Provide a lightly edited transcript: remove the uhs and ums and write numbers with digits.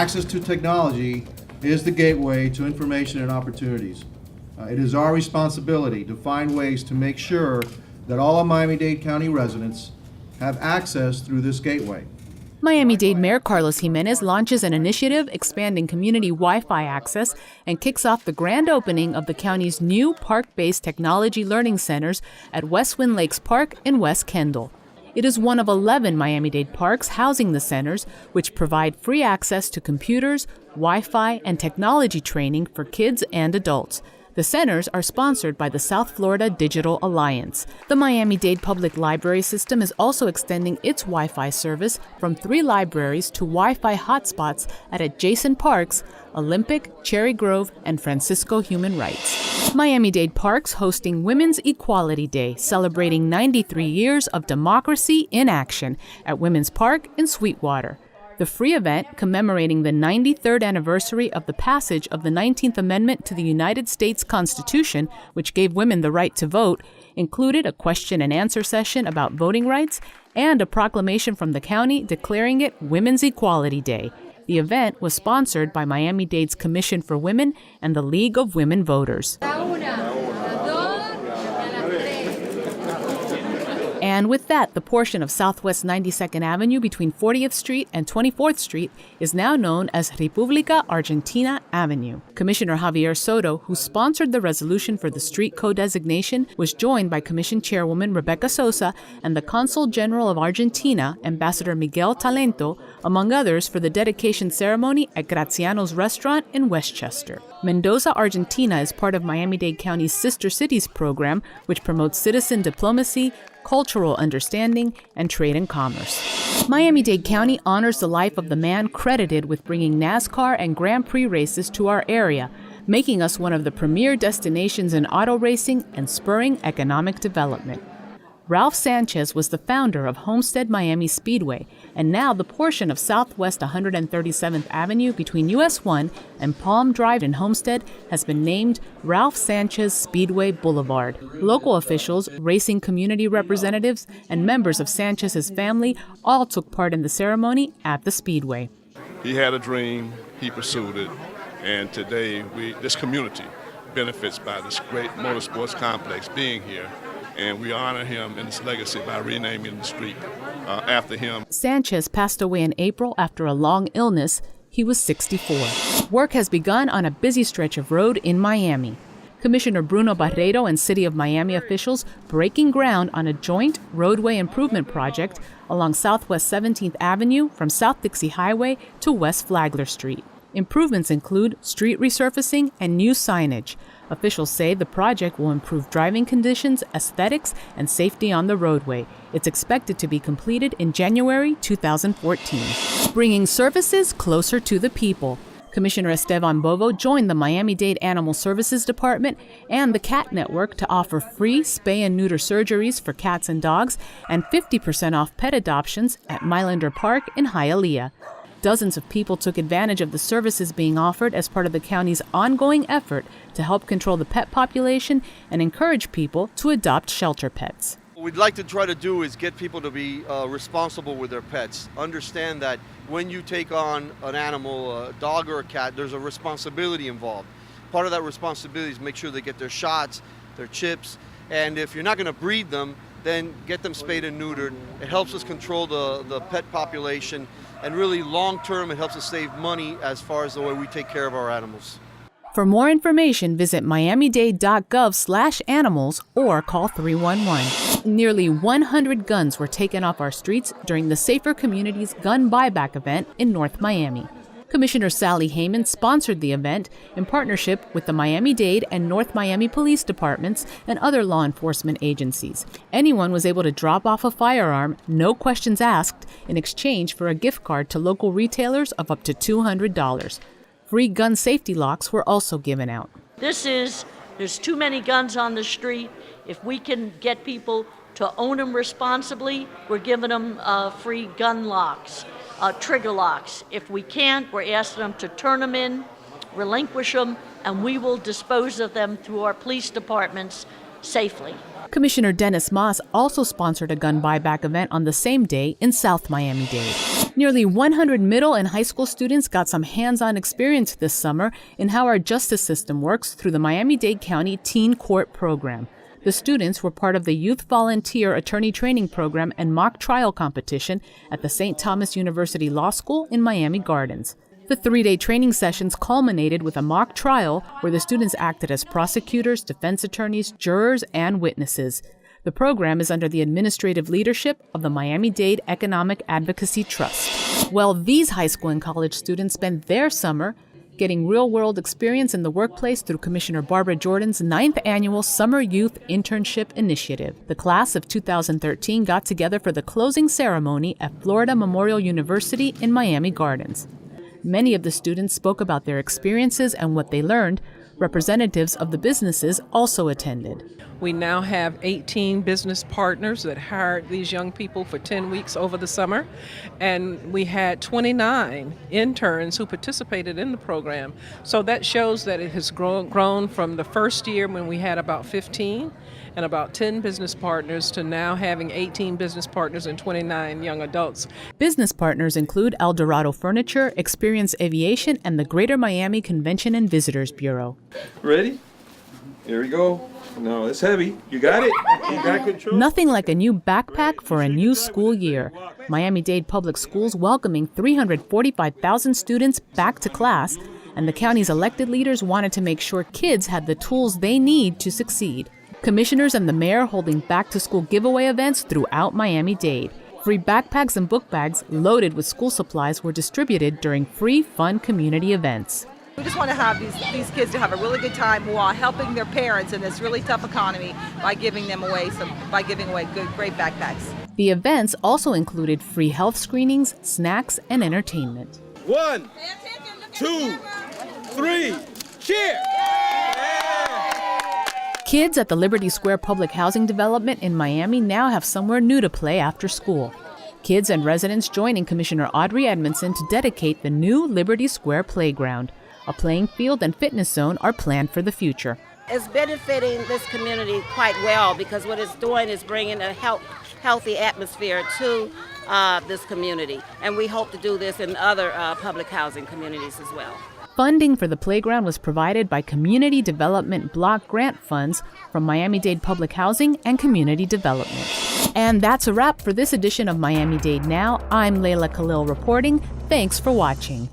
Access to technology is the gateway to information and opportunities. It is our responsibility to find ways to make sure that all of Miami-Dade County residents have access through this gateway. Miami-Dade Mayor Carlos Jimenez launches an initiative expanding community Wi-Fi access and kicks off the grand opening of the county's new park-based technology learning centers at Westwind Lakes Park in West Kendall. It is one of 11 Miami-Dade parks housing the centers, which provide free access to computers, Wi-Fi, and technology training for kids and adults. The centers are sponsored by the South Florida Digital Alliance. The Miami-Dade Public Library System is also extending its Wi-Fi service from 3 libraries to Wi-Fi hotspots at adjacent parks, Olympic, Cherry Grove, and Francisco Human Rights. Miami-Dade Parks hosting Women's Equality Day, celebrating 93 years of democracy in action at Women's Park in Sweetwater. The free event, commemorating the 93rd anniversary of the passage of the 19th Amendment to the United States Constitution, which gave women the right to vote, included a question and answer session about voting rights and a proclamation from the county declaring it Women's Equality Day. The event was sponsored by Miami-Dade's Commission for Women and the League of Women Voters. And with that, the portion of Southwest 92nd Avenue between 40th Street and 24th Street is now known as República Argentina Avenue. Commissioner Javier Soto, who sponsored the resolution for the street co-designation, was joined by Commission Chairwoman Rebecca Sosa and the Consul General of Argentina, Ambassador Miguel Talento, among others, for the dedication ceremony at Graziano's Restaurant in Westchester. Mendoza, Argentina is part of Miami-Dade County's Sister Cities program, which promotes citizen diplomacy, cultural understanding, and trade and commerce. Miami-Dade County honors the life of the man credited with bringing NASCAR and Grand Prix races to our area, making us one of the premier destinations in auto racing and spurring economic development. Ralph Sanchez was the founder of Homestead Miami Speedway, and now the portion of Southwest 137th Avenue between US 1 and Palm Drive in Homestead has been named Ralph Sanchez Speedway Boulevard. Local officials, racing community representatives, and members of Sanchez's family all took part in the ceremony at the Speedway. He had a dream, he pursued it, and today this community benefits by this great motorsports complex being here. And we honor him and his legacy by renaming the street after him. Sanchez passed away in April after a long illness. He was 64. Work has begun on a busy stretch of road in Miami. Commissioner Bruno Barreiro and City of Miami officials breaking ground on a joint roadway improvement project along Southwest 17th Avenue from South Dixie Highway to West Flagler Street. Improvements include street resurfacing and new signage. Officials say the project will improve driving conditions, aesthetics, and safety on the roadway. It's expected to be completed in January 2014. Bringing services closer to the people. Commissioner Esteban Bovo joined the Miami-Dade Animal Services Department and the Cat Network to offer free spay and neuter surgeries for cats and dogs and 50% off pet adoptions at Mylander Park in Hialeah. Dozens of people took advantage of the services being offered as part of the county's ongoing effort to help control the pet population and encourage people to adopt shelter pets. What we'd like to try to do is get people to be responsible with their pets. Understand that when you take on an animal, a dog or a cat, there's a responsibility involved. Part of that responsibility is make sure they get their shots, their chips, and if you're not going to breed them, then get them spayed and neutered. It helps us control the pet population, and really long-term it helps us save money as far as the way we take care of our animals. For more information, visit miamidade.gov/animals or call 311. Nearly 100 guns were taken off our streets during the Safer Communities Gun Buyback event in North Miami. Commissioner Sally Heyman sponsored the event in partnership with the Miami-Dade and North Miami Police Departments and other law enforcement agencies. Anyone was able to drop off a firearm, no questions asked, in exchange for a gift card to local retailers of up to $200. Free gun safety locks were also given out. There's too many guns on the street. If we can get people to own them responsibly, we're giving them free gun locks. Trigger locks. If we can't, we're asking them to turn them in, relinquish them, and we will dispose of them through our police departments safely. Commissioner Dennis Moss also sponsored a gun buyback event on the same day in South Miami-Dade. Nearly 100 middle and high school students got some hands-on experience this summer in how our justice system works through the Miami-Dade County Teen Court Program. The students were part of the Youth Volunteer Attorney Training Program and mock trial competition at the St. Thomas University Law School in Miami Gardens. The 3-day training sessions culminated with a mock trial where the students acted as prosecutors, defense attorneys, jurors, and witnesses. The program is under the administrative leadership of the Miami-Dade Economic Advocacy Trust. Well, these high school and college students spent their summer getting real-world experience in the workplace through Commissioner Barbara Jordan's 9th annual Summer Youth Internship Initiative. The class of 2013 got together for the closing ceremony at Florida Memorial University in Miami Gardens. Many of the students spoke about their experiences and what they learned. Representatives of the businesses also attended. We now have 18 business partners that hired these young people for 10 weeks over the summer, and we had 29 interns who participated in the program. So that shows that it has grown from the first year when we had about 15 and about 10 business partners to now having 18 business partners and 29 young adults. Business partners include Eldorado Furniture, Experience Aviation, and the Greater Miami Convention and Visitors Bureau. Ready? Here we go. No, it's heavy. You got it? You got control? Nothing like a new backpack for a new school year. Miami-Dade Public Schools welcoming 345,000 students back to class, and the county's elected leaders wanted to make sure kids had the tools they need to succeed. Commissioners and the mayor holding back-to-school giveaway events throughout Miami-Dade. Free backpacks and book bags loaded with school supplies were distributed during free, fun community events. We just want to have these kids to have a really good time while helping their parents in this really tough economy by giving away great backpacks. The events also included free health screenings, snacks, and entertainment. 1, 2, 3, cheer! Kids at the Liberty Square Public Housing Development in Miami now have somewhere new to play after school. Kids and residents joining Commissioner Audrey Edmondson to dedicate the new Liberty Square Playground. A playing field and fitness zone are planned for the future. It's benefiting this community quite well because what it's doing is bringing a healthy atmosphere to this community. And we hope to do this in other public housing communities as well. Funding for the playground was provided by Community Development Block Grant funds from Miami-Dade Public Housing and Community Development. And that's a wrap for this edition of Miami-Dade Now. I'm Layla Khalil reporting. Thanks for watching.